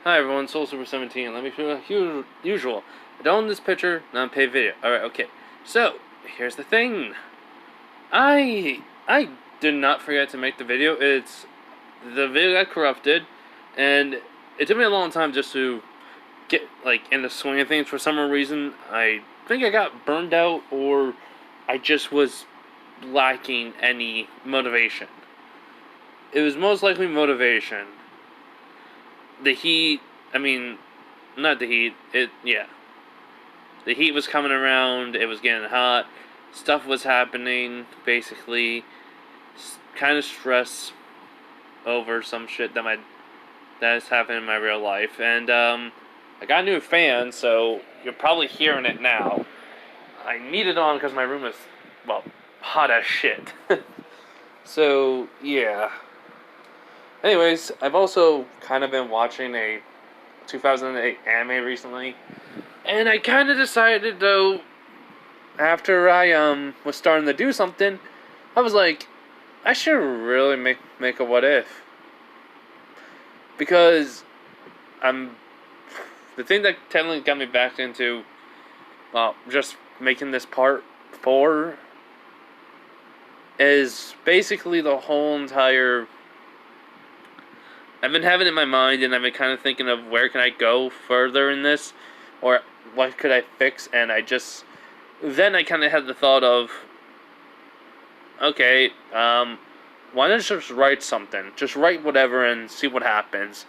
Hi everyone, Soul Super 17. Let me feel usual. I don't own this picture, non-paid video. Alright, okay. So, here's the thing. I did not forget to make the video. The video got corrupted, and it took me a long time just to get, in the swing of things. For some reason, I think I got burned out, or I just was lacking any motivation. It was most likely motivation. The heat, not the heat, yeah. The heat was coming around, it was getting hot, stuff was happening, basically, kind of stress over some shit that has happened in my real life, and, I got a new fan, so you're probably hearing it now. I need it on because my room is, well, hot as shit. So, yeah. Anyways, I've also kind of been watching a 2008 anime recently, and I kind of decided, though, after I was starting to do something, I was like, I should really make a what if, because the thing that technically got me back into, well, just making this part 4 is basically the whole entire. I've been having it in my mind, and I've been kind of thinking of where can I go further in this, or what could I fix, and then I kind of had the thought of, okay, why not just write something? Just write whatever and see what happens.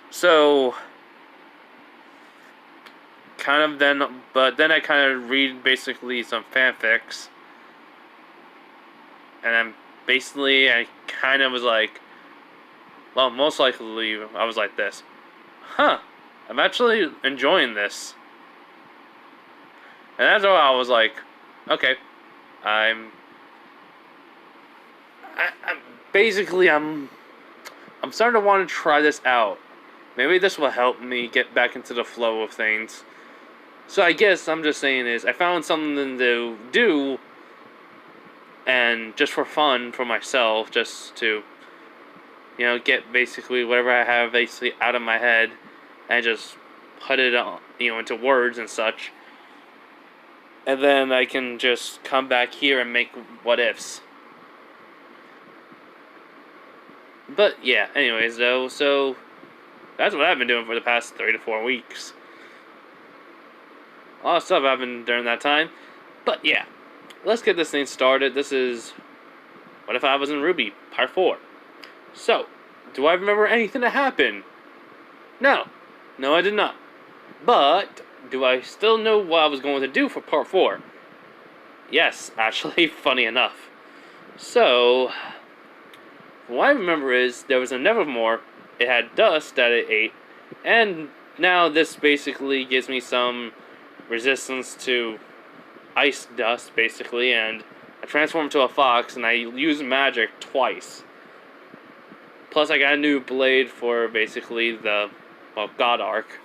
So, but then I kind of read basically some fanfics, and I kind of was like, well, most likely, I was like this. Huh, I'm actually enjoying this. And that's why I was like, okay, I'm starting to want to try this out. Maybe this will help me get back into the flow of things. So I guess I'm just saying is, I found something to do, and just for fun, for myself, just to, get basically whatever I have basically out of my head, and just put it on, into words and such. And then I can just come back here and make what ifs. But yeah, anyways though, so that's what I've been doing for the past 3 to 4 weeks. A lot of stuff happened during that time. But yeah, let's get this thing started. This is What If I Was in Ruby, Part 4. So, do I remember anything that happened? No. No, I did not. But, do I still know what I was going to do for Part 4? Yes, actually, funny enough. So, what I remember is, there was a Nevermore, it had dust that it ate, and now this basically gives me some resistance to ice dust, basically, and I transformed to a fox, and I used magic twice. Plus, I got a new blade for basically the, God Arc.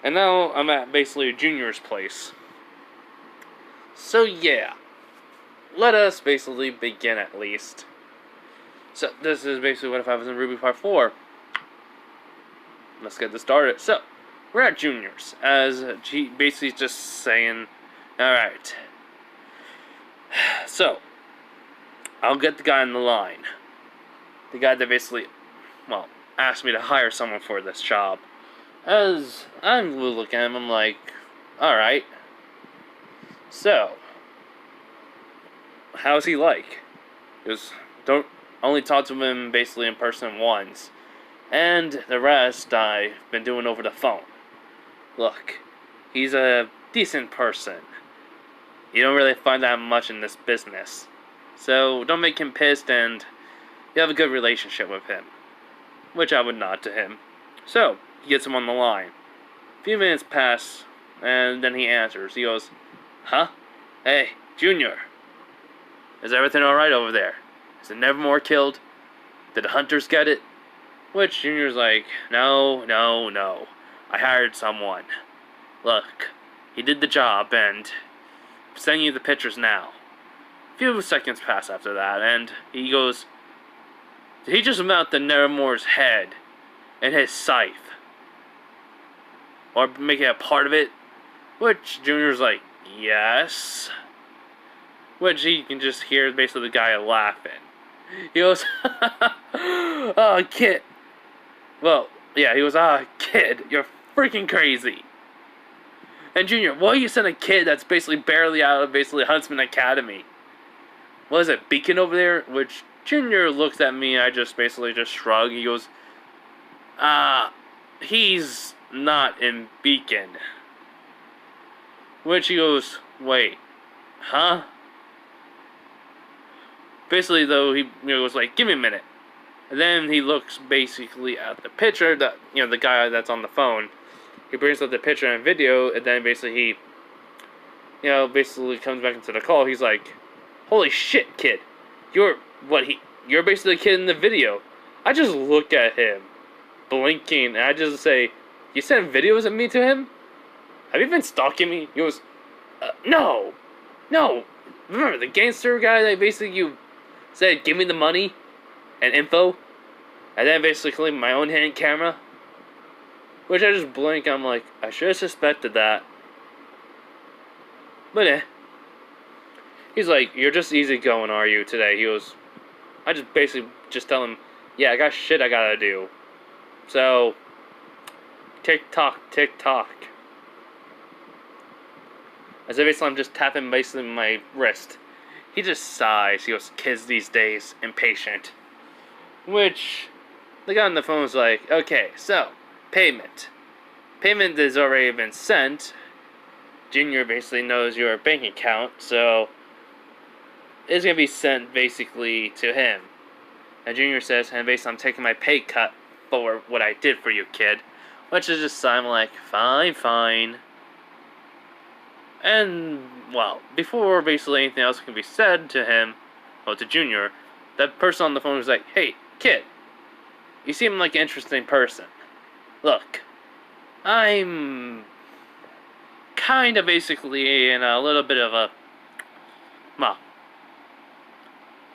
And now I'm at basically Junior's place. So yeah, let us basically begin at least. So this is basically What If I Was in Ruby Part 4. Let's get this started. So, we're at Junior's, as she basically just saying, alright. So, I'll get the guy on the line. The guy that basically, asked me to hire someone for this job. As I'm looking at him, I'm like, alright. So, how's he like? Because don't only talk to him basically in person once. And the rest I've been doing over the phone. Look, he's a decent person. You don't really find that much in this business. So don't make him pissed, and you have a good relationship with him. Which I would nod to him. So, he gets him on the line. A few minutes pass, and then he answers. He goes, huh? Hey, Junior. Is everything alright over there? Is it Nevermore killed? Did the hunters get it? Which Junior's like, no. I hired someone. Look, he did the job, and I'm sending you the pictures now. A few seconds pass after that, and he goes, did he just mount the Nevermore's head and his scythe? or make it a part of it? Which Junior's like, yes. Which he can just hear basically the guy laughing. He goes, oh, kid. Well, yeah, he goes, kid, you're freaking crazy. And Junior, why you send a kid that's basically barely out of basically Huntsman Academy? What is it, Beacon over there? Which Junior looks at me and I just basically just shrug. He goes, he's not in Beacon. Which he goes, wait, huh? Basically, though, he was like, give me a minute. And then he looks basically at the picture, that the guy that's on the phone. He brings up the picture and video, and then basically he, basically comes back into the call. He's like, holy shit, kid. You're basically the kid in the video. I just look at him, blinking, and I just say, you sent videos of me to him? Have you been stalking me? He goes, no. Remember the gangster guy that basically you said, give me the money and info? And then basically my own hand camera? Which I just blink, I'm like, I should have suspected that. But he's like, you're just easy going, are you, today? He goes, I just basically just tell him, yeah, I got shit I gotta do. So, tick tock. As if basically I'm just tapping basically my wrist. He just sighs. He goes, kids these days, impatient. Which, the guy on the phone was like, okay, so, payment. Payment has already been sent. Junior basically knows your bank account, so it's going to be sent basically to him. And Junior says, and basically I'm taking my pay cut for what I did for you, kid. Which is just, I'm like, fine. And, well, before basically anything else can be said to him, or to Junior, that person on the phone was like, hey, kid, you seem like an interesting person. Look, I'm kind of basically in a little bit of a, well,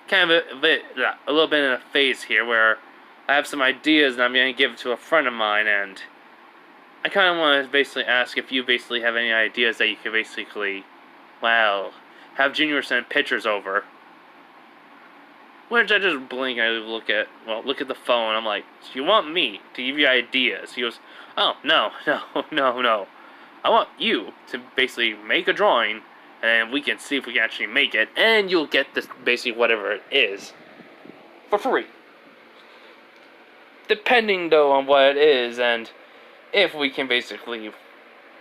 kind of a little bit in a phase here where I have some ideas and I'm going to give it to a friend of mine, and I kind of want to basically ask if you basically have any ideas that you could basically, well, have Junior send pictures over. Which I just blink and I look at the phone. I'm like, so you want me to give you ideas? He goes, oh, no. I want you to basically make a drawing, and we can see if we can actually make it, and you'll get this, basically whatever it is, for free. Depending, though, on what it is, and if we can basically,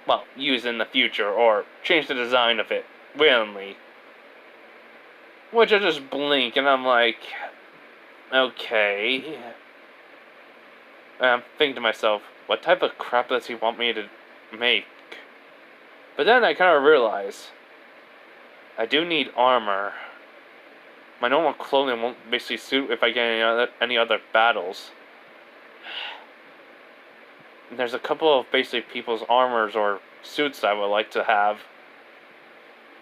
well, use it in the future, or change the design of it willingly. Which I just blink, and I'm like, okay. And I'm thinking to myself, what type of crap does he want me to make? But then I kind of realize, I do need armor. My normal clothing won't basically suit if I get any other battles. There's a couple of basically people's armors or suits that I would like to have.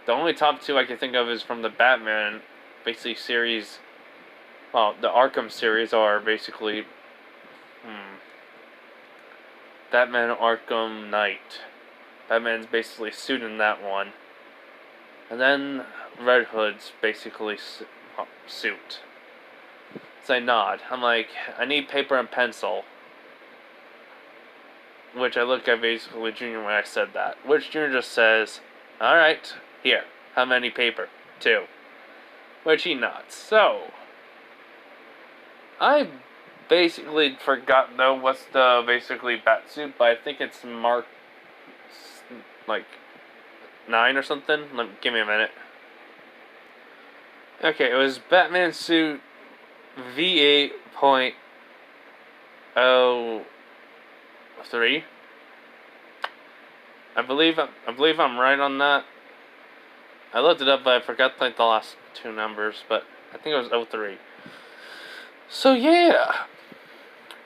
The only top two I can think of is from the Batman basically series. Well, the Arkham series are basically Batman Arkham Knight. Batman's basically suit in that one. And then Red Hood's basically suit. So I nod. I'm like, I need paper and pencil. Which I look at basically Junior when I said that. Which Junior just says, alright, here, how many paper? 2. Which he nods. So, I basically forgot though what's the basically bat suit, but I think it's Mark, like, 9 or something. Give me a minute. Okay, it was Batman suit V8.03. I believe I'm right on that. I looked it up, but I forgot like the last 2 numbers, but I think it was 03. So yeah,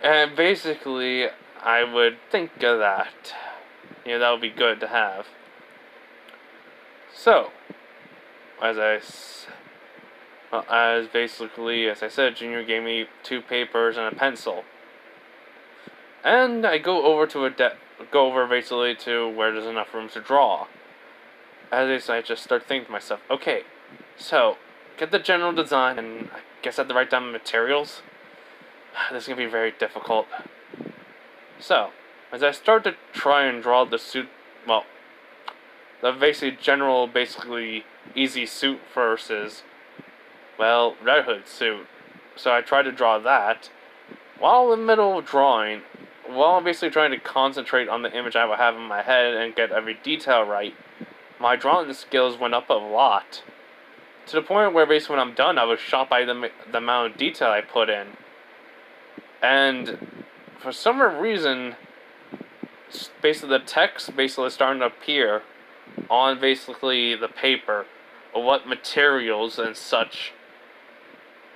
and basically I would think of that. That would be good to have. So, as I said, Junior gave me 2 papers and a pencil. And I go over to go over basically to where there's enough room to draw. As I just start thinking to myself, okay, so get the general design and I guess at the right time materials. This is gonna be very difficult. So, as I start to try and draw the suit, well, the basically easy suit versus, well, Red Hood suit. So I try to draw that. While in the middle of drawing, while I'm basically trying to concentrate on the image I would have in my head and get every detail right, my drawing skills went up a lot. To the point where basically when I'm done, I was shocked by the amount of detail I put in. And for some reason, basically the text basically is starting to appear on basically the paper of what materials and such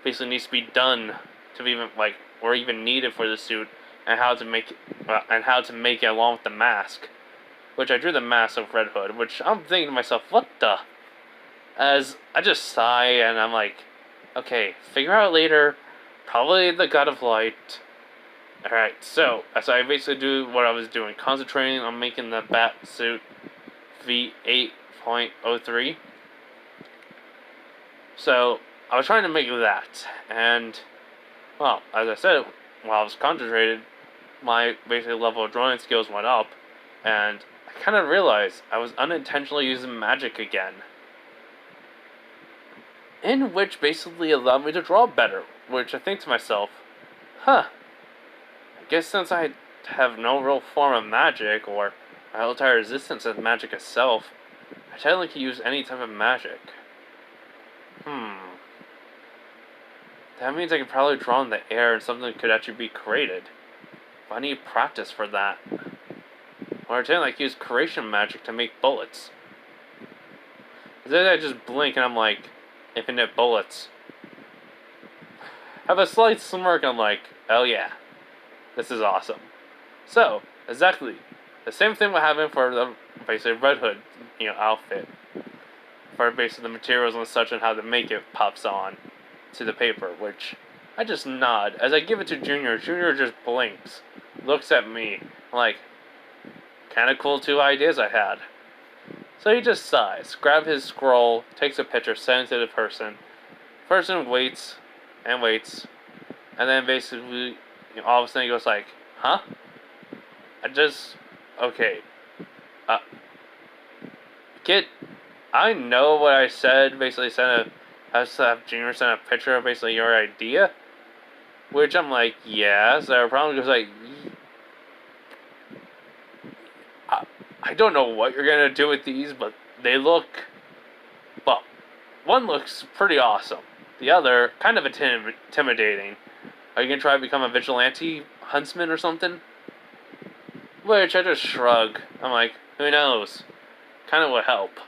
basically needs to be done to even or even needed for the suit, and how to make it along with the mask. Which I drew the mask of Red Hood, which I'm thinking to myself, what the? As I just sigh and I'm like, okay, figure out later. Probably the God of Light. Alright, so as I basically do what I was doing, concentrating on making the bat suit V8.03. So I was trying to make that, and well, as I said, while I was concentrated, my basically level of drawing skills went up, and I kind of realized I was unintentionally using magic again, in which basically allowed me to draw better, which I think to myself, I guess since I have no real form of magic, or my entire existence as magic itself, I technically can use any type of magic. That means I could probably draw in the air and something could actually be created. But I need practice for that. Or I could use creation magic to make bullets. Then I just blink and I'm like, infinite bullets. Have a slight smirk and I'm like, oh yeah, this is awesome. So, exactly, the same thing would happen for the basically Red Hood, outfit. For basically the materials and such and how to make it pops on to the paper, which I just nod. As I give it to Junior, Junior just blinks, looks at me, like, kinda cool 2 ideas I had. So he just sighs, grabs his scroll, takes a picture, sends it to the person. Person waits, and waits, and then basically, all of a sudden he goes like, huh? Okay, kid, I know what I said, basically I just have Junior send a picture of basically your idea. Which I'm like, yeah. So our problem goes like, I don't know what you're gonna do with these, but they look, well, one looks pretty awesome. The other, kind of intimidating. Are you gonna try to become a vigilante huntsman or something? Which I just shrug. I'm like, who knows? Kind of would help.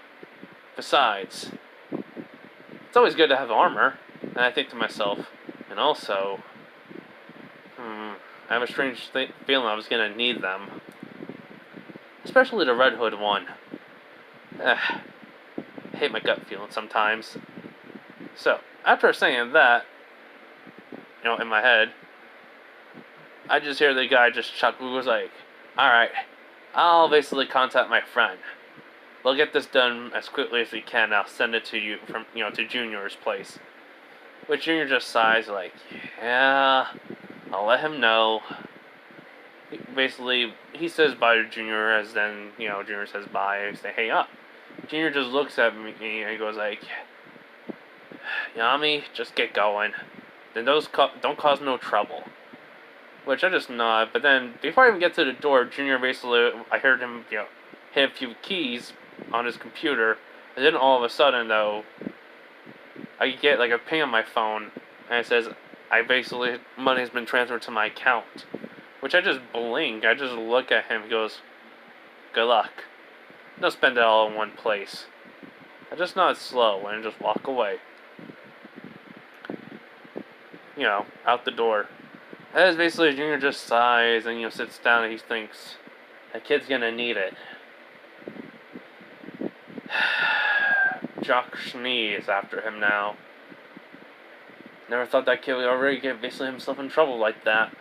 Besides, it's always good to have armor. And I think to myself, and also, I have a strange feeling I was gonna need them. Especially the Red Hood one. I hate my gut feeling sometimes. So, after saying that, in my head, I just hear the guy just chuckle, was like, alright, I'll basically contact my friend. We'll get this done as quickly as we can. I'll send it to you from, to Junior's place. Which Junior just sighs like, yeah, I'll let him know. Basically, he says bye to Junior, as then, Junior says bye, and say, hey up. Junior just looks at me and he goes like, Yami, just get going. Then don't cause no trouble. Which I just nod, but then, before I even get to the door, Junior basically, I heard him, hit a few keys on his computer, and then all of a sudden, though, I get like a ping on my phone, and it says, money has been transferred to my account. Which I just blink, I just look at him, he goes, good luck. Don't spend it all in one place. I just nod slow and just walk away. Out the door. As basically Junior just sighs and, sits down and he thinks, that kid's gonna need it. Jock Schnee is after him now. Never thought that kid would already get basically himself in trouble like that.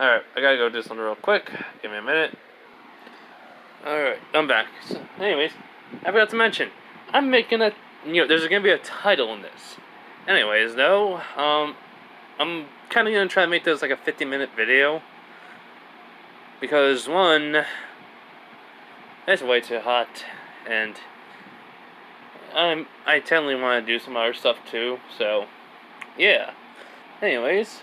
Alright, I gotta go do something real quick. Give me a minute. Alright, I'm back. So, anyways, I forgot to mention, I'm making a, there's gonna be a title in this. Anyways, though, I'm kind of gonna try to make this like a 50-minute video. Because, one, it's way too hot, and I totally want to do some other stuff too, so, yeah. Anyways.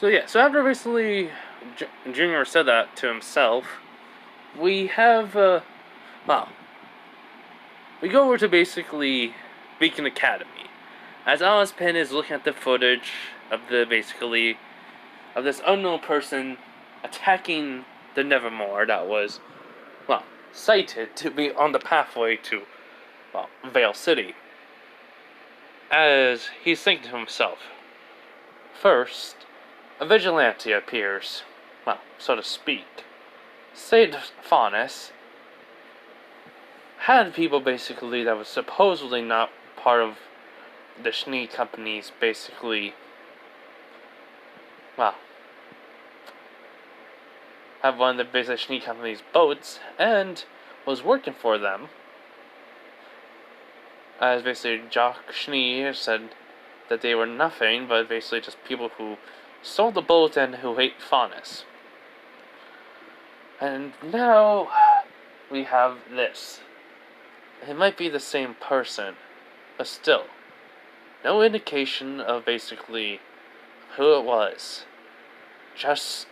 So yeah, so after basically Junior said that to himself, we have, well, we go over to basically Beacon Academy. As Ozpin is looking at the footage of of this unknown person attacking the Nevermore that was, well, sighted to be on the pathway to, well, Vale City. As he's thinking to himself, first, a vigilante appears, well, so to speak. Saint Faunus had people basically that was supposedly not part of the Schnee Company's basically, well, have one of the basic Schnee Company's boats and was working for them. As basically Jock Schnee said that they were nothing but basically just people who sold the boat and who hate Faunus. And now we have this. It might be the same person, but still, no indication of basically who it was. Just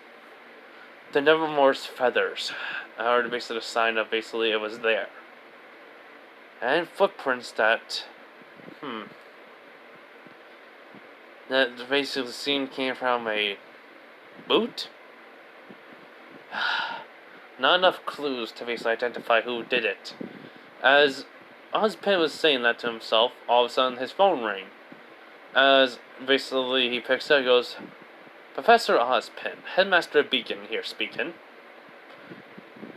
the Nevermore's feathers are basically a sign of basically it was there. And footprints that, that basically seemed came from a boot? Not enough clues to basically identify who did it. As Ozpin was saying that to himself, all of a sudden his phone rang. As basically he picks up and goes, Professor Ozpin, Headmaster of Beacon here speaking.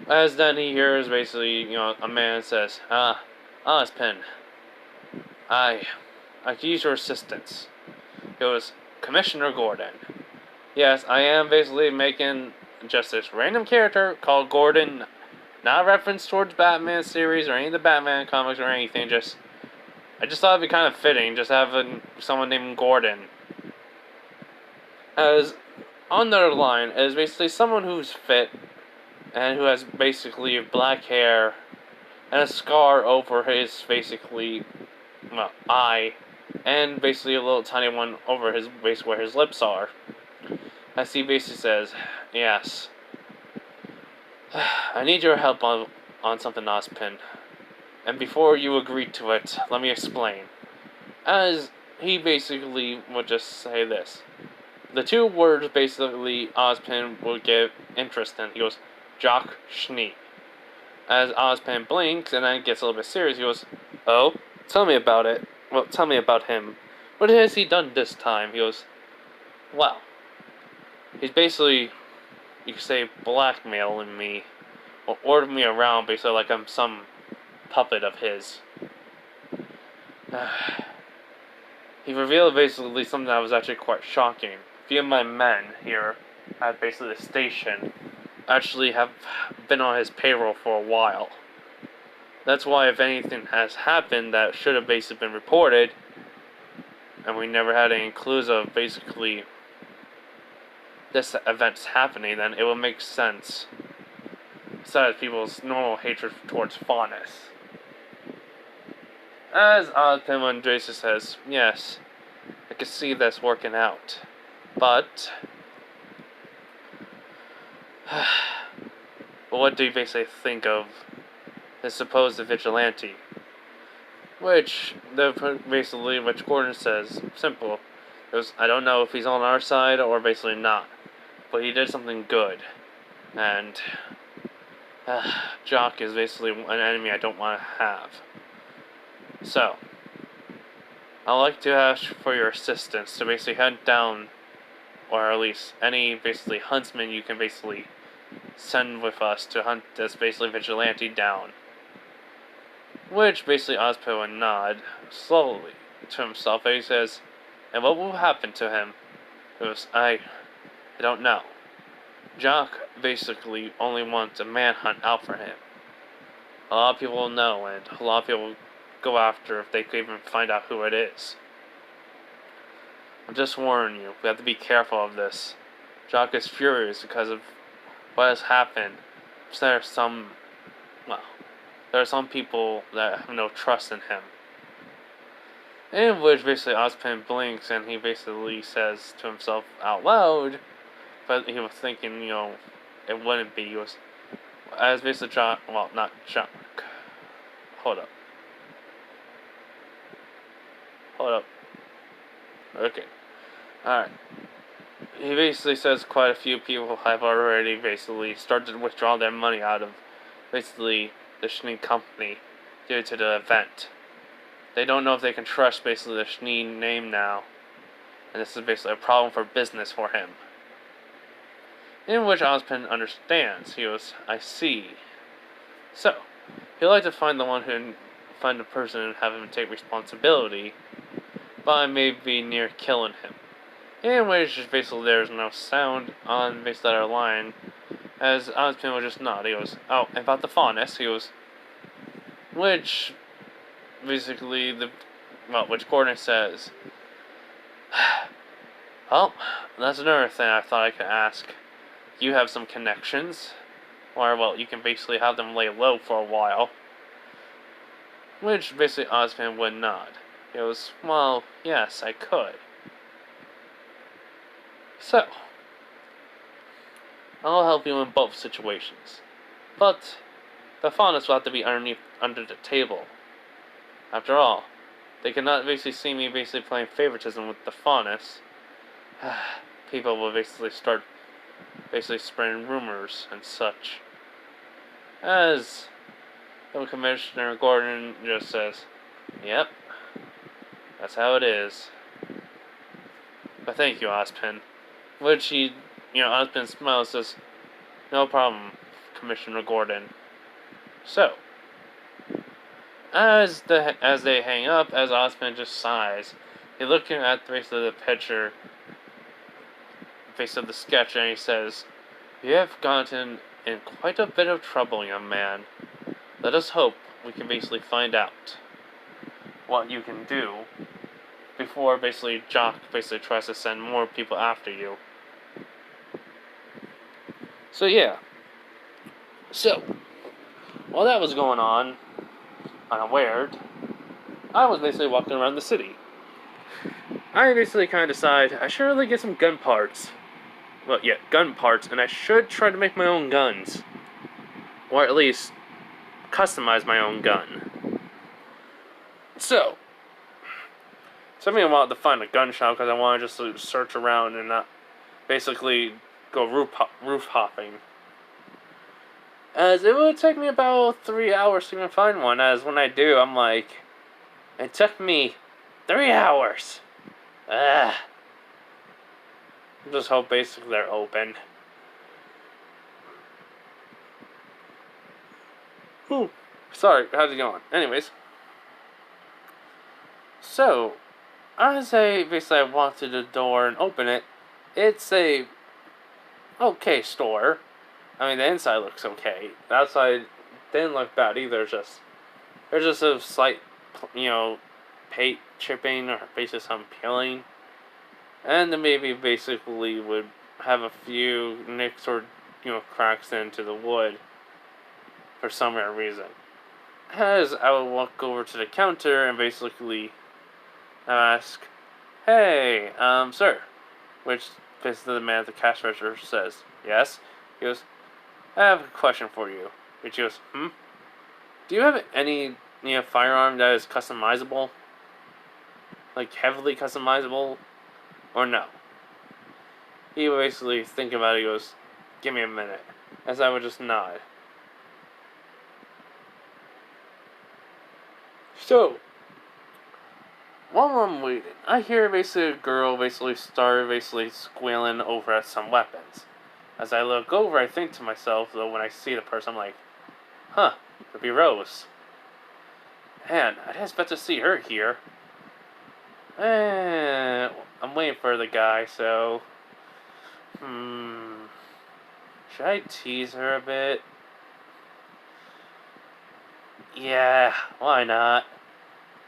As then he hears basically, a man says, Ozpin, I could use your assistance. It was Commissioner Gordon. Yes, I am basically making just this random character called Gordon. Not a reference towards Batman series or any of the Batman comics or anything. I just thought it'd be kind of fitting just having someone named Gordon. As on the other line is basically someone who's fit and who has basically black hair and a scar over his basically, well, eye, and basically a little tiny one over his base where his lips are. As he basically says, yes, I need your help on something, Ozpin. And before you agree to it, let me explain. As he basically would just say this. The two words basically Ozpin would get interest in. He goes, Jock Schnee. As Ozpin blinks and then gets a little bit serious, he goes, oh, tell me about it. Well, tell me about him. What has he done this time? He goes, well, he's basically, you could say, blackmailing me, or ordering me around basically like I'm some puppet of his. He revealed basically something that was actually quite shocking. A few of my men here at basically the station actually have been on his payroll for a while. That's why if anything has happened that should have basically been reported, and we never had any clues of basically this event's happening, then it will make sense. Besides people's normal hatred towards Faunus. As Ozpin when Jason says, yes, I can see this working out. But what do you basically think of the supposed vigilante? Which Gordon says, simple. I don't know if he's on our side or basically not. But he did something good. And Jock is basically an enemy I don't want to have. So, I'd like to ask for your assistance to basically hunt down, or at least any basically huntsman you can basically send with us to hunt this basically vigilante down. Which basically Ozpin would nod slowly to himself and he says, and what will happen to him? He goes, I don't know. Jock basically only wants a manhunt out for him. A lot of people know, and a lot of people go after if they could even find out who it is. I'm just warning you, we have to be careful of this. Jock is furious because of what has happened. There are some people that have no trust in him. In which basically Ozpin blinks and he basically says to himself out loud, but he was thinking, it wouldn't be. He was, as basically Jock, well, not Jock. Hold up. Okay. Alright. He basically says quite a few people have already basically started to withdraw their money out of basically the Schnee company due to the event. They don't know if they can trust basically the Schnee name now, and this is basically a problem for business for him. In which Ozpin understands. He goes, I see. So, he'd like to find the person and have him take responsibility, but maybe near killing him. In which basically there's no sound on basically our line, as Ozpin will just nod. He goes, oh, and about the fondness, he goes, which basically which Gordon says, well, that's another thing I thought I could ask. You have some connections, or well, you can basically have them lay low for a while. Which basically Ozpin would nod. He goes, well, yes, I could. So, I'll help you in both situations. But the fondness will have to be under the table. After all, they cannot basically see me basically playing favoritism with the fondness. People will basically start spreading rumors and such. As Commissioner Gordon just says, yep, that's how it is. But thank you, Ozpin. Which Ozpin smiles and says, no problem, Commissioner Gordon. So, as they hang up, as Ozpin just sighs, he's looking at basically the picture, face of the sketch, and he says, you have gotten in quite a bit of trouble, young man. Let us hope we can basically find out what you can do before basically Jock basically tries to send more people after you. So yeah. So, while that was going on, unaware, I was basically walking around the city. I basically kind of decided I should really get some gun parts. Well, yeah, gun parts, and I should try to make my own guns. Or at least customize my own gun. So, it took me a while to find a gun shop because I want to just search around and not basically go roof hopping. As it would take me about 3 hours to even find one, as when I do, I'm like, it took me 3 hours. Just hope basically they're open. Ooh, sorry, how's it going? Anyways, so as I walk to the door and open it, it's a okay store. I mean, the inside looks okay. The outside didn't look bad either. There's just a slight, paint chipping or basically some peeling, and then maybe basically would have a few nicks or cracks into the wood for some rare reason. As I would walk over to the counter and basically ask, "Hey, sir," which basically the man at the cash register says, "Yes." He goes, I have a question for you. Which he goes, do you have any, firearm that is customizable? Like, heavily customizable? Or no? He would basically think about it, he goes, give me a minute. As I would just nod. So, while I'm waiting, I hear basically a girl start squealing over at some weapons. As I look over, I think to myself, though, when I see the person, I'm like, it'd be Rose. Man, I'd expect to see her here. I'm waiting for the guy, so... Should I tease her a bit? Yeah, why not?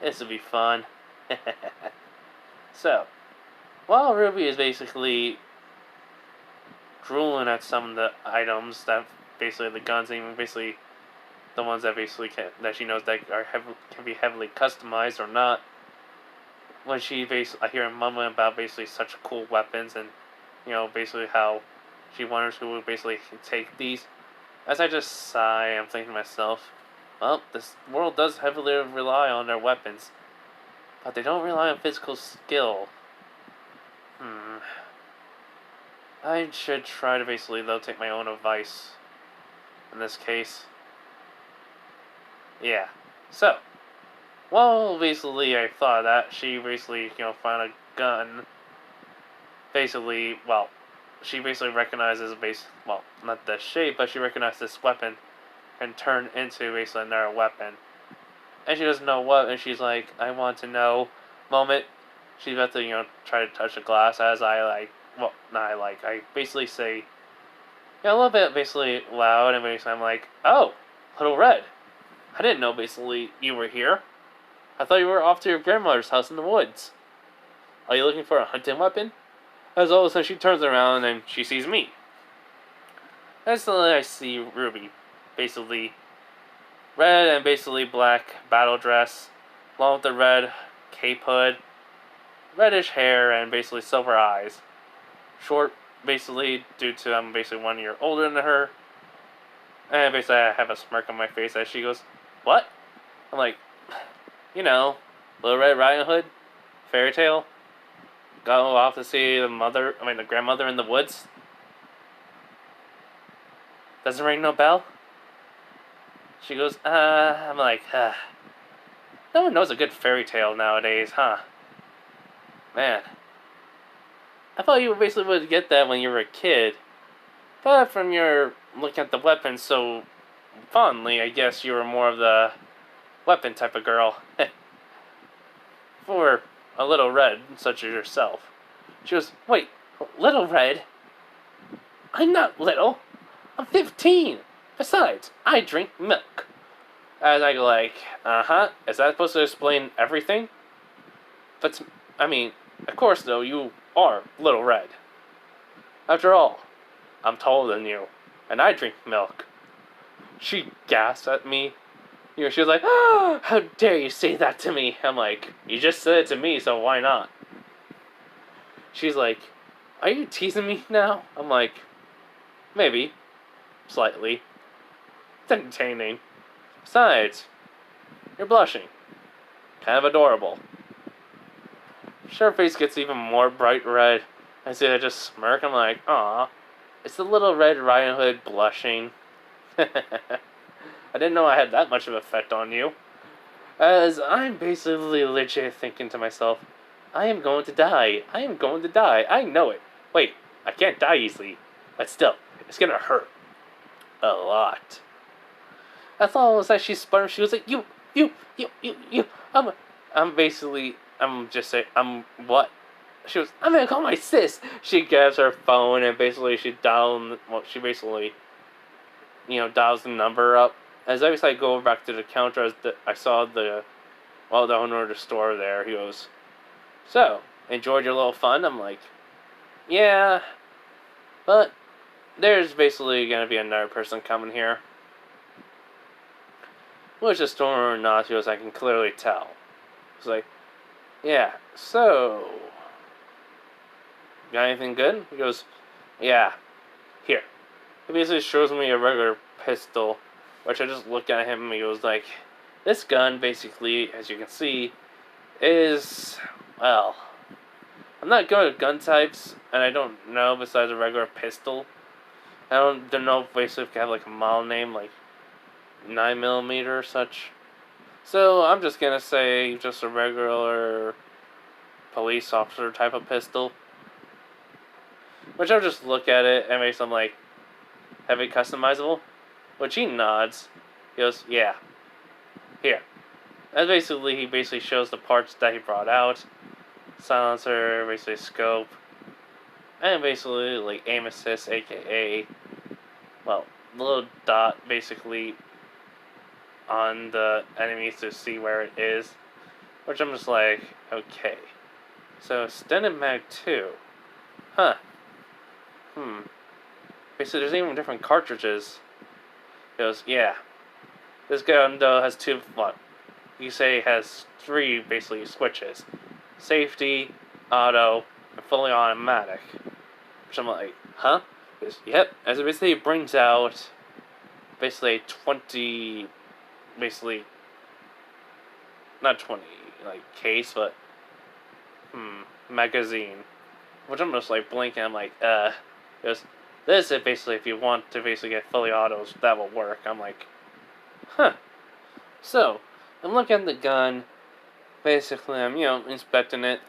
This will be fun. So, while Ruby is basically drooling at some of the items that basically the guns, even basically the ones that basically that she knows that are can be heavily customized or not. When I hear her mumbling about basically such cool weapons and basically how she wonders who would basically take these. As I just sigh, I'm thinking to myself, well, this world does heavily rely on their weapons, but they don't rely on physical skill. I should try to basically, though, take my own advice in this case. Yeah. So, well, basically, I thought that she basically, found a gun. Basically, well, she basically recognizes well, not the shape, but she recognized this weapon can turn into basically another weapon. And she doesn't know what, and she's like, I want to know. Moment. She's about to, try to touch the glass as I basically say, a little bit basically loud, and basically I'm like, oh, Little Red. I didn't know basically you were here. I thought you were off to your grandmother's house in the woods. Are you looking for a hunting weapon? As all of a sudden she turns around and she sees me. Instantly I see Ruby. Basically red and basically black battle dress, along with the red cape hood, reddish hair, and basically silver eyes. Short, basically, due to I'm basically 1 year older than her. And basically I have a smirk on my face as she goes, what? I'm like, Little Red Riding Hood, fairy tale. Go off to see the grandmother in the woods. Doesn't ring no bell? She goes, I'm like, no one knows a good fairy tale nowadays, huh? Man. I thought you basically would get that when you were a kid. But from your looking at the weapons so fondly, I guess you were more of the weapon type of girl. For a Little Red, such as yourself. She goes, wait, Little Red? I'm not little. I'm 15. Besides, I drink milk. As I go like, is that supposed to explain everything? But, of course though, you are Little Red. After all, I'm taller than you, and I drink milk. She gasps at me. She was like, oh, how dare you say that to me? I'm like, you just said it to me, so why not? She's like, are you teasing me now? I'm like, maybe. Slightly. It's entertaining. Besides, you're blushing. Kind of adorable. Her face gets even more bright red. I see her just smirk. I'm like, aw. It's the Little Red Riding Hood blushing. I didn't know I had that much of an effect on you. As I'm basically legit thinking to myself, I am going to die. I am going to die. I know it. Wait, I can't die easily. But still, it's gonna hurt. A lot. I thought it was like she spun. She was like, you. I'm just saying, what? She was, I'm gonna call my sis. She grabs her phone and basically she dials the number up. As I go back to the counter, I saw the owner of the store there. He goes, so, enjoyed your little fun? I'm like, yeah, but there's basically gonna be another person coming here. Which the store or not, he goes, I can clearly tell. He's like, yeah, so, got anything good? He goes, yeah, here. He basically shows me a regular pistol, which I just look at him and he goes like, this gun basically, as you can see, is, well, I'm not good at gun types, and I don't know besides a regular pistol. I don't know if basically if I have like a model name, like 9mm or such. So I'm just gonna say just a regular police officer type of pistol. Which I'll just look at it and makes them like heavy customizable. Which he nods. He goes, yeah. Here. He basically shows the parts that he brought out. silencer, basically scope, and basically like aim assist, aka, well, little dot basically on the enemies to see where it is, which I'm just like, okay. So extended mag 2, huh? Basically, there's even different cartridges. He goes, yeah. This gun though has two, what you say has three basically switches: safety, auto, and fully automatic. Which I'm like, huh? Goes, yep. As it basically brings out basically a 20, basically not 20 like case, but magazine. Which I'm just like blinking. I'm like, Goes, this is basically if you want to basically get fully autos, that will work. I'm like, huh. So, I'm looking at the gun, basically I'm, inspecting it,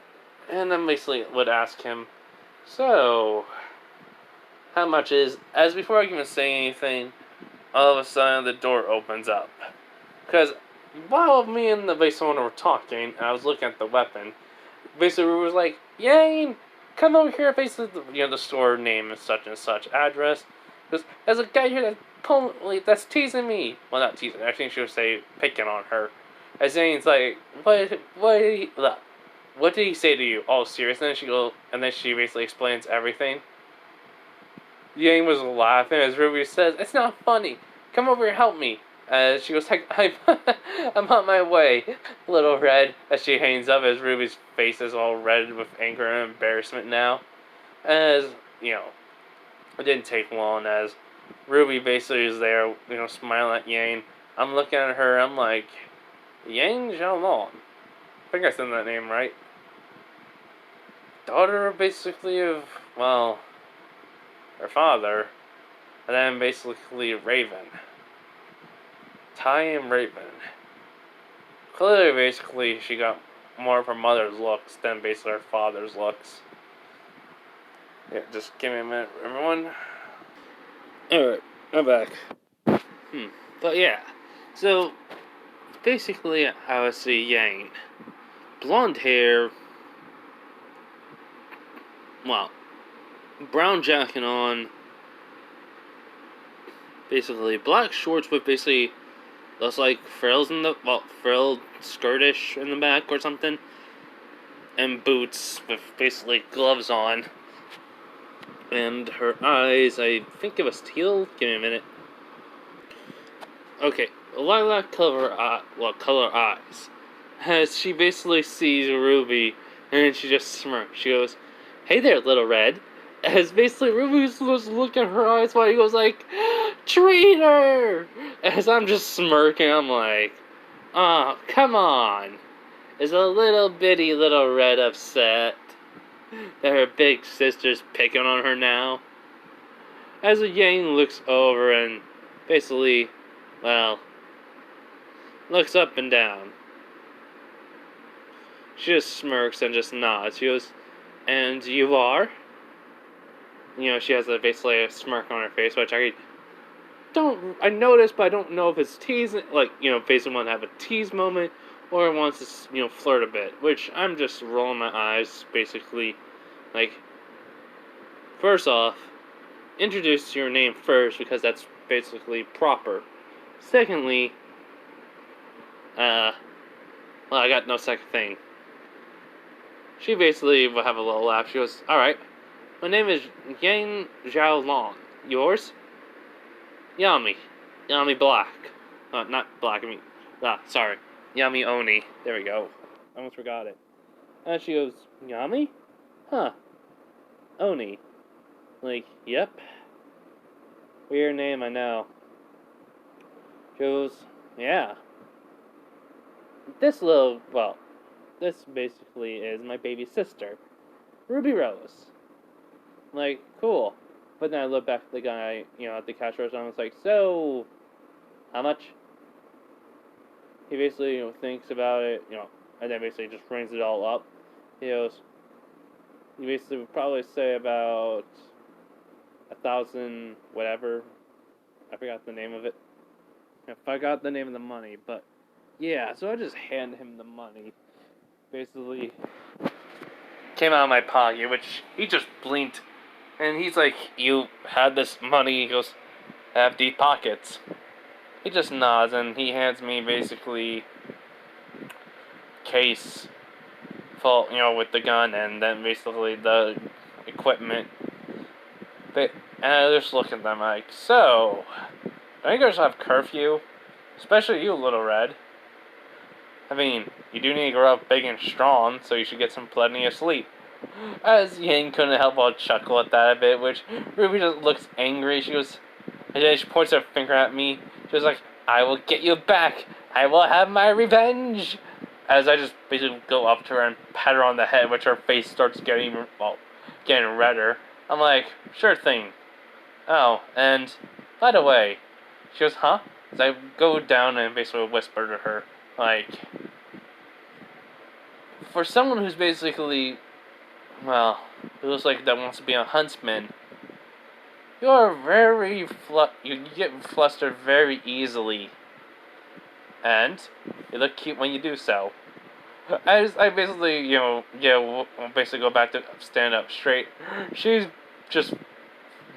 and I basically would ask him, so, how much is, as before I can even say anything, all of a sudden the door opens up. Because while me and the base owner were talking, and I was looking at the weapon, basically we was like, Yang, come over here, basically, the store name and such address. Because there's a guy here that's teasing me. Well, not teasing, I think she would say picking on her. As Yang's like, what did he say to you? All serious? And then she basically explains everything. Yang was laughing as Ruby says, it's not funny. Come over and help me. She goes, I'm on my way, little red, as she hangs up as Ruby's face is all red with anger and embarrassment now. As, it didn't take long as Ruby basically is there, smiling at Yang. I'm looking at her, I'm like, Yang Xiaolong. I think I said that name right. Daughter, basically, of, well, her father, and then basically Raven. Tai and Raven. Clearly, basically, she got more of her mother's looks than basically her father's looks. Yeah, just give me a minute, everyone. Alright, I'm back. But yeah, so, basically, how I see Yang. Blonde hair, well, brown jacket on, basically black shorts with basically looks like frills in the, frilled skirtish in the back or something, and boots with basically gloves on, and her eyes, I think it was teal. Give me a minute. Okay, lilac color eyes. As she basically sees Ruby, and she just smirks. She goes, "Hey there, little red." As basically Ruby's supposed to look at her eyes while he goes like, "Traitor!" As I'm just smirking, I'm like, "Oh, come on." Is a little bitty little red upset that her big sister's picking on her now? As a Yang looks over and basically, well, looks up and down. She just smirks and just nods. She goes, "And you are?" She has basically a smirk on her face, which I noticed, but I don't know if it's teasing, basically want to have a tease moment, or it wants to, flirt a bit, which I'm just rolling my eyes, basically, first off, introduce your name first, because that's basically proper. Secondly, I got no second thing. She basically will have a little laugh. She goes, "Alright, my name is Yang Xiaolong. Yours?" Yami. Yami Black. Not Black, sorry. Yami Oni. There we go. I almost forgot it. And she goes, "Yami? Huh. Oni." Yep. Weird name, I know. She goes, "Yeah. This basically is my baby sister, Ruby Rose." Cool. But then I look back at the guy, at the cash register, and I was like, "So, how much?" He basically, thinks about it, and then basically just brings it all up. He basically would probably say about 1,000, whatever. I forgot the name of it. I forgot the name of the money, but yeah, so I just hand him the money. Basically, came out of my pocket, which he just blinked. And he's like, "You had this money." He goes, "I have deep pockets." He just nods and he hands me basically case full, with the gun and then basically the equipment. But, and I just look at them like, "So, don't you guys have curfew? Especially you, Little Red. I mean, you do need to grow up big and strong, so you should get some plenty of sleep." As Yang couldn't help but chuckle at that a bit, which Ruby just looks angry. She goes, and then she points her finger at me. She was like, "I will get you back. I will have my revenge." As I just basically go up to her and pat her on the head, which her face starts getting redder. I'm like, "Sure thing." Oh, and by the way, she goes, "Huh?" As I go down and basically whisper to her, like, for someone who's basically, well, who looks like that wants to be a huntsman, you are you get flustered very easily, and you look cute when you do so. I basically, basically go back to stand up straight. She's just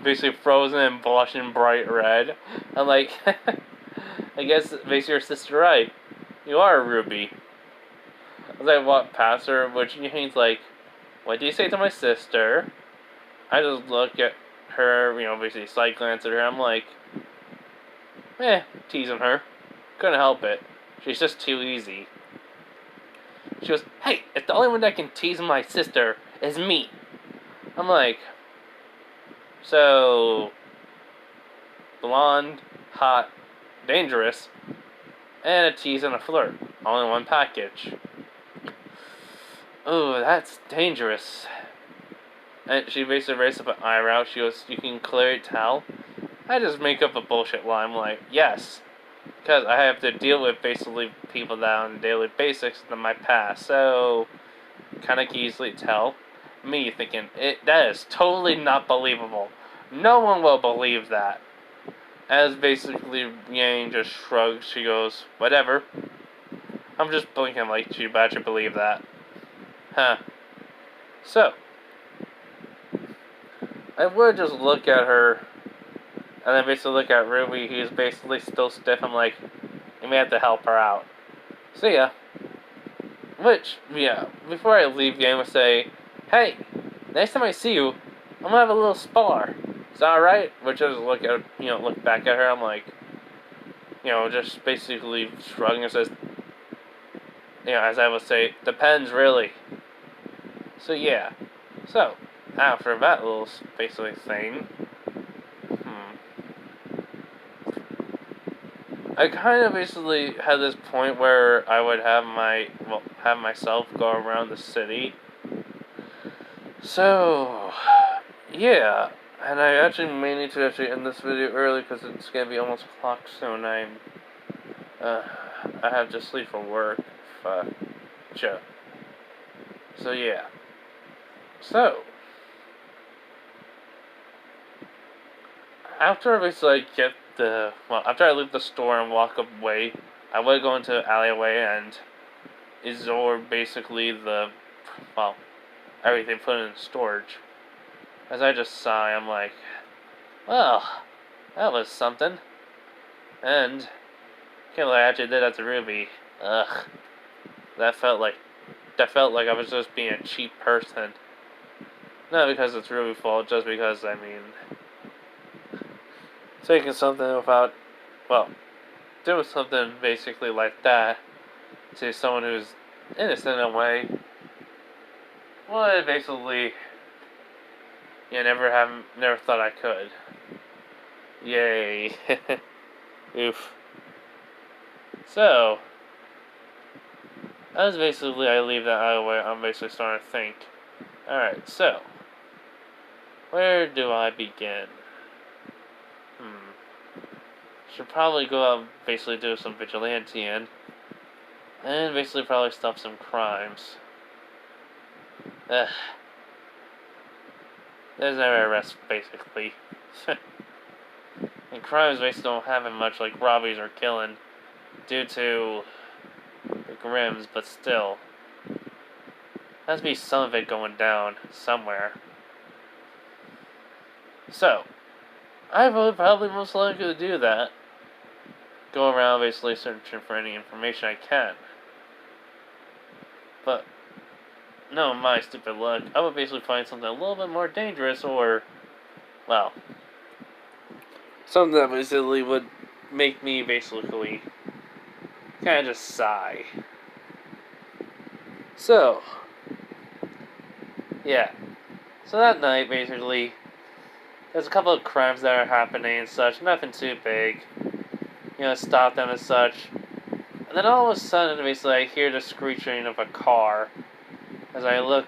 basically frozen and blushing bright red. I'm like, I guess makes your sister right. You are a ruby. As I walk past her, which he's like, "What do you say to my sister?" I just look at her, basically side glance at her. I'm like, teasing her. Couldn't help it. She's just too easy. She goes, "Hey, if the only one that can tease my sister is me." I'm like, so, blonde, hot, dangerous, and a tease and a flirt. All in one package. Ooh, that's dangerous. And she basically raised up an eyebrow. She goes, "You can clearly tell." I just make up a bullshit lie. I'm like, "Yes. Because I have to deal with basically people that on a daily basis in my past. So, kind of easily tell." Me thinking, that is totally not believable. No one will believe that. As basically Yang just shrugs, she goes, "Whatever." I'm just blinking like, "You better believe that." Huh. So, I would just look at her, and then basically look at Ruby, who's basically still stiff. I'm like, you may have to help her out. See ya. Which, yeah, before I leave, Yang would say, "Hey, next time I see you, I'm gonna have a little spar. Is that alright?" Which I just look back at her. I'm like, just basically shrugging and says, as I would say, "Depends, really." So, yeah. So, after that little basically thing, I kind of basically had this point where I would have myself go around the city. So, yeah, and I actually may need to end this video early because it's gonna be almost o'clock soon. I have to sleep for work. Sure. So yeah. So, after I basically after I leave the store and walk away, I would go into the alleyway and absorb basically everything put in storage. As I just sigh, I'm like, well, that was something. And, can't believe I actually did that to Ruby. Ugh. That felt like I was just being a cheap person. Not because it's Ruby's fault, just because, taking something doing something basically like that to someone who's innocent in a way, well, basically, never thought I could. Yay. Oof. So, as basically I leave that out of the way, I'm basically starting to think, alright, so, where do I begin? Should probably go out and basically do some vigilante and basically probably stop some crimes. There's never a rest, basically. And crimes basically don't happen much like robberies or killing due to the Grims, but still. Has to be some of it going down somewhere. So, I will probably most likely to do that. Go around basically searching for any information I can. But, no, my stupid luck, I would basically find something a little bit more dangerous or, well, something that basically would make me basically kind of just sigh. So, yeah. So that night, basically, there's a couple of crimes that are happening and such, nothing too big. Stop them and such. And then all of a sudden, basically, I hear the screeching of a car. As I look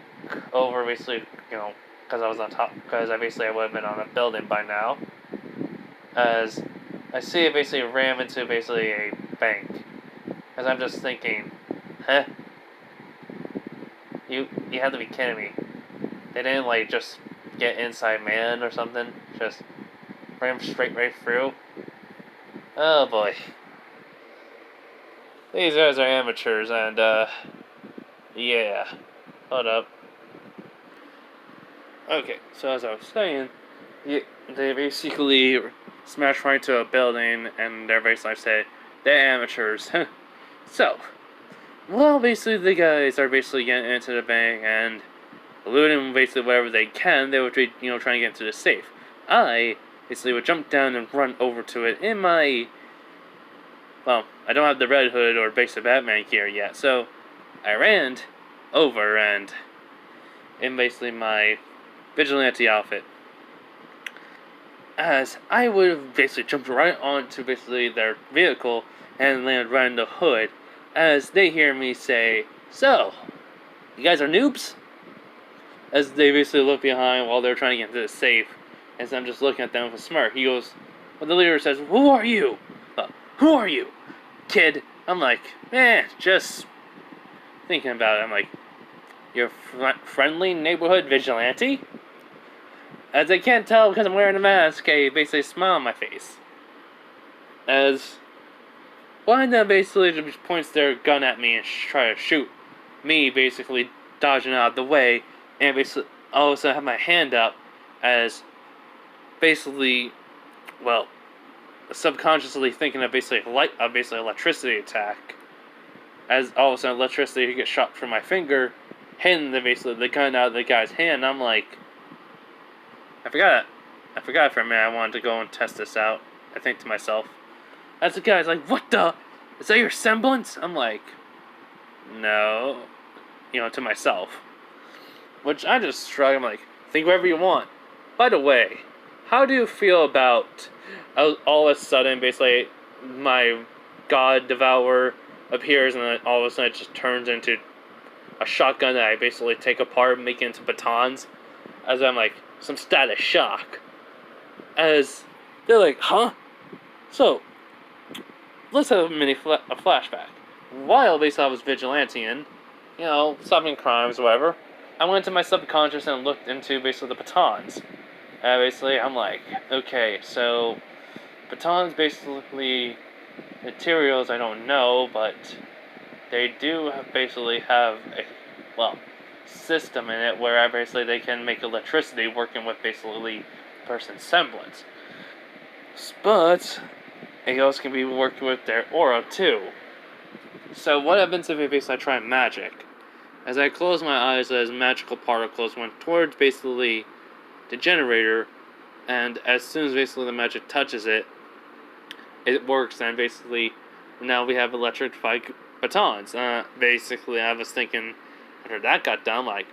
over, basically, because I was on top, because I would have been on a building by now. As I see it basically ram into basically a bank. As I'm just thinking, huh? You have to be kidding me. They didn't just get inside man or something. Just ram straight right through. Oh boy. These guys are amateurs and yeah. Hold up. Okay, so as I was saying, they basically smash right into a building and they're basically say they're amateurs. So, well, basically the guys are basically getting into the bank and looting basically whatever they can. They would be, trying to get into the safe. I basically would jump down and run over to it in my, well, I don't have the Red Hood or basic Batman gear yet, so I ran over and in basically my Vigilante outfit. As I would have basically jumped right onto basically their vehicle and landed right in the hood, as they hear me say, "So, you guys are noobs?" As they basically look behind while they're trying to get into the safe, as I'm just looking at them with a smirk. He goes, well, the leader says, "Who are you? Who are you, kid?" I'm like, just thinking about it. I'm like, "Your friendly neighborhood vigilante?" As they can't tell because I'm wearing a mask, a basically smile on my face. As one of them basically just points their gun at me and try to shoot me, basically dodging out of the way, and basically all of a sudden I have my hand up as basically, well, subconsciously thinking of basically electricity attack. As all of a sudden electricity gets shot from my finger, hitting the gun out of the guy's hand. I'm like, I forgot for a minute I wanted to go and test this out. I think to myself. As the guy's like, "What the? Is that your semblance?" I'm like, "No." To myself. Which I just shrug. I'm like, "Think whatever you want." By the way, how do you feel about all of a sudden, basically, my God Devourer appears and then all of a sudden it just turns into a shotgun that I basically take apart and make into batons? As I'm like, some static shock. As they're like, "Huh?" So, let's have a flashback. While basically I was vigilanteing, stopping crimes, whatever, I went to my subconscious and looked into basically the batons. Basically, I'm like, okay, so batons basically materials I don't know, but they do basically have a, well, system in it where basically they can make electricity working with basically person's semblance. But it also can be working with their aura too. So what happens if I try magic? As I close my eyes, as magical particles went towards basically the generator, and as soon as basically the magic touches it, it works, and basically now we have electrified batons. Basically, I was thinking after that got done, like,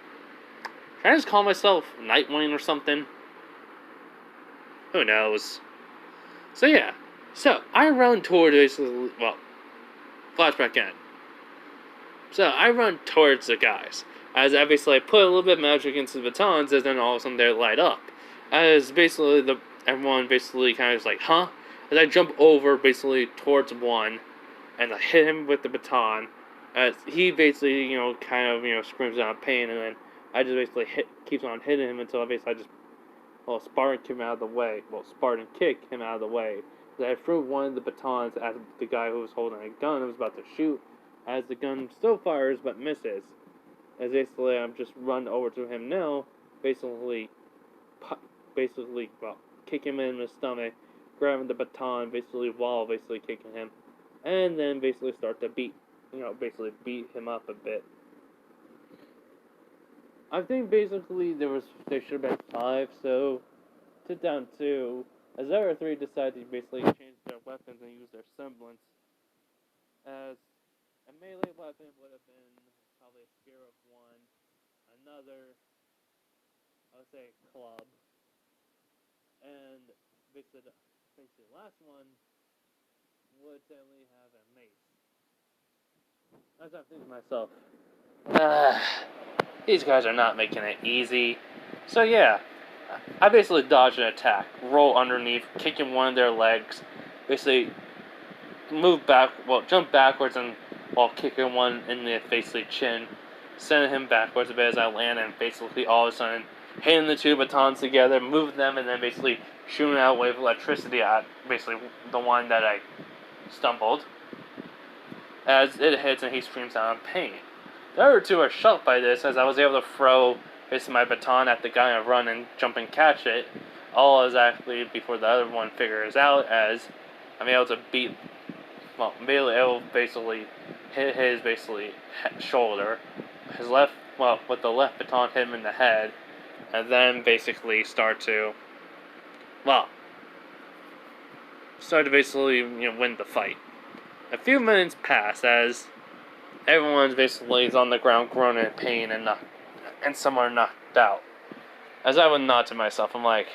should I just call myself Nightwing or something? Who knows? So yeah. So, I run toward basically, well, flashback in. So, I run towards the guys. As I basically put a little bit of magic into the batons, as then all of a sudden they light up. As basically everyone basically kind of is like, huh? As I jump over basically towards one, and I hit him with the baton. As he basically, kind of, screams out of pain, and then I just basically keeps on hitting him until I just, Spartan kick him out of the way. Spartan kick him out of the way. I threw one of the batons at the guy who was holding a gun and was about to shoot, as the gun still fires but misses. As basically I'm just run over to him now, basically, well, kick him in the stomach, grabbing the baton, basically while basically kicking him, and then basically start to basically beat him up a bit. I think basically there should have been 5, so to down 2, as the other 3 decided to basically change their weapons and use their semblance, as a melee weapon would have been probably a spear of 1, another, I would say, club, and basically the last one would definitely have a mace. As I'm thinking to myself, these guys are not making it easy. So yeah, I basically dodge an attack, roll underneath, kicking one of their legs, basically jump backwards and while kicking one in the basically chin, sending him backwards a bit as I land, and basically all of a sudden hitting the 2 batons together, move them, and then basically shooting out a wave of electricity at basically the one that I stumbled. As it hits and he screams out in pain. The other 2 are shocked by this, as I was able to throw basically my baton at the guy and run and jump and catch it, all exactly before the other one figures out, as I'm able to basically hit his shoulder, with the left baton hit him in the head, and then basically start to basically win the fight. A few minutes pass as everyone's basically is on the ground groaning in pain and some are knocked out. As I would nod to myself, I'm like,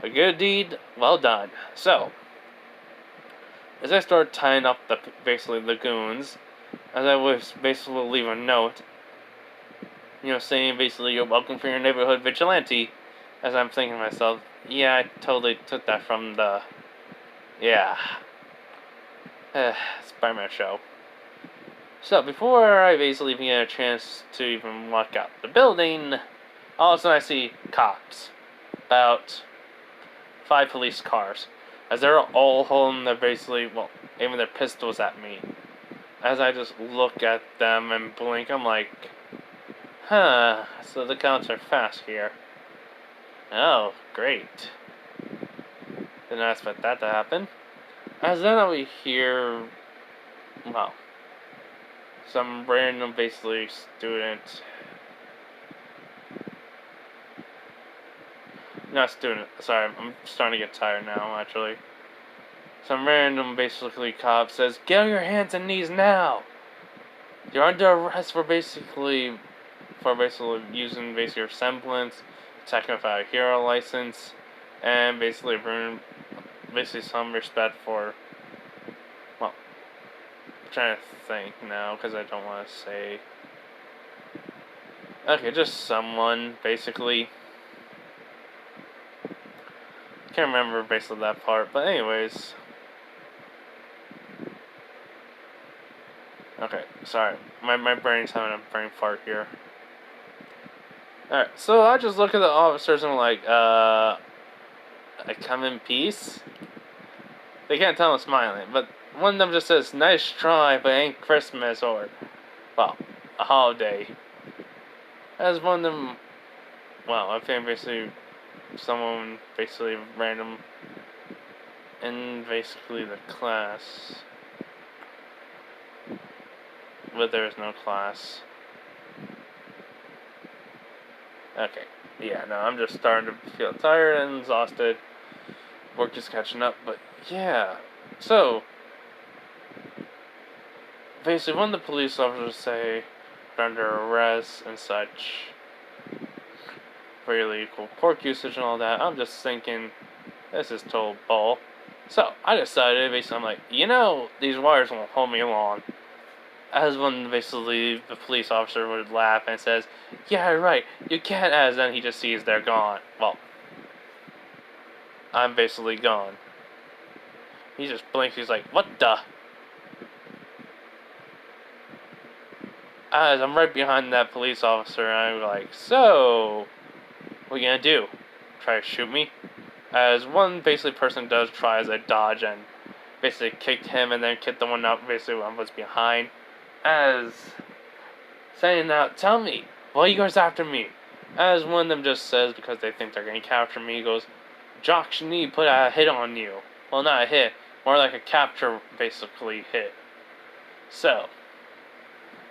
a good deed, well done. So, as I start tying up the goons, as I was basically leave a note, saying basically you're welcome for your neighborhood vigilante, as I'm thinking to myself, yeah, I totally took that from the, Spider-Man show. So, before I basically even get a chance to even walk out the building, all of a sudden I see cops. About 5 police cars. As they're all holding aiming their pistols at me. As I just look at them and blink, I'm like, so the cops are fast here. Oh, great. Didn't expect that to happen. As then we hear, some random student. Not student, sorry, I'm starting to get tired now, actually. Some random cop says, get on your hands and knees now! You're under arrest for basically using your semblance, attacking without a hero license, and bringing some respect for, I'm trying to think now, because I don't want to say, okay, just someone, basically. Can't remember that part, but anyways. Okay, sorry. My brain's having a brain fart here. Alright, so I just look at the officers and I'm like, I come in peace? They can't tell I'm smiling, but one of them just says, nice try, but ain't Christmas, or, a holiday. As one of them, I think someone random in the class, but there is no class. Okay, yeah, no, I'm just starting to feel tired and exhausted. Work is catching up, but yeah. So, one of the police officers say they're under arrest and such for illegal pork usage and all that. I'm just thinking, this is total bull. So, I decided, I'm like, these wires won't hold me long. As when the police officer would laugh and says, yeah, right, you can't, as then he just sees they're gone. Well, I'm gone. He just blinks, he's like, what the? As I'm right behind that police officer, and I'm like, so, what are you gonna do? Try to shoot me? As one person does try as I dodge and kicked him and then kicked the one out one was behind. As saying that, tell me, why are you guys after me? As one of them just says, because they think they're going to capture me, he goes, Jock Schnee put a hit on you. Well, not a hit, more like a capture, basically, hit. So,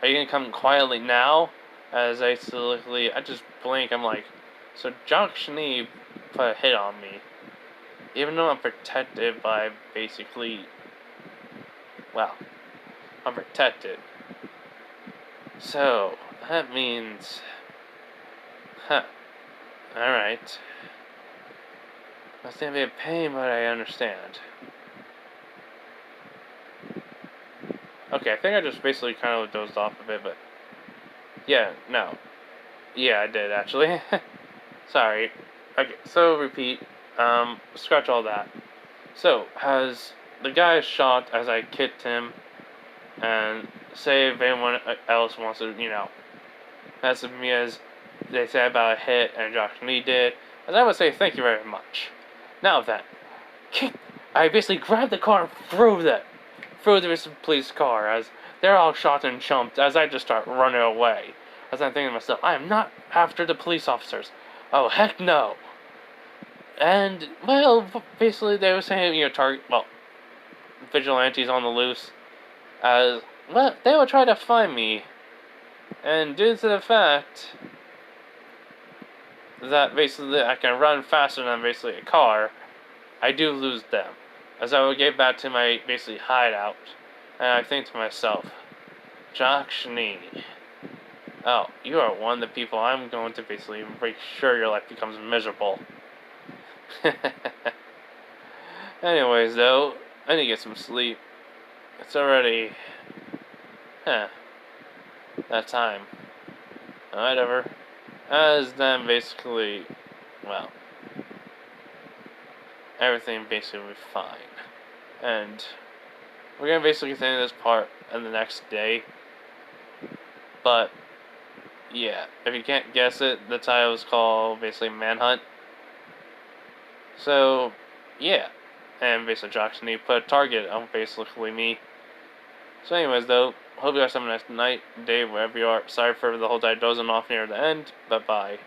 are you going to come quietly now? As I just blink, I'm like, so Jock Schnee put a hit on me. Even though I'm protected by, basically, well, I'm protected. So, that means, alright. That's gonna be a pain, but I understand. Okay, I think I just basically kind of dozed off a bit, but yeah, no. Yeah, I did, actually. Sorry. Okay, so repeat. Scratch all that. So, has the guy shot as I kicked him, and say if anyone else wants to, message me as they say about a hit and Josh Lee did, as I would say thank you very much. Now then, I basically grabbed the car and threw the police car as they're all shot and jumped as I just start running away. As I'm thinking to myself, I am not after the police officers. Oh, heck no. And, well, basically they were saying, vigilantes on the loose. As, well, they will try to find me. And due to the fact that basically I can run faster than basically a car, I do lose them. As I will get back to my basically hideout, and I think to myself, Jock Schnee, oh, you are one of the people I'm going to basically make sure your life becomes miserable. Anyways, though, I need to get some sleep. It's already, that time. Whatever. As then basically, well, everything basically will be fine. And we're going to basically continue this part in the next day. But, yeah, if you can't guess it, the title is called basically Manhunt. So, yeah. And basically Jackson put a target on basically me. So anyways though, hope you guys have a nice night, day, wherever you are. Sorry for the whole time dozing off near the end, but bye.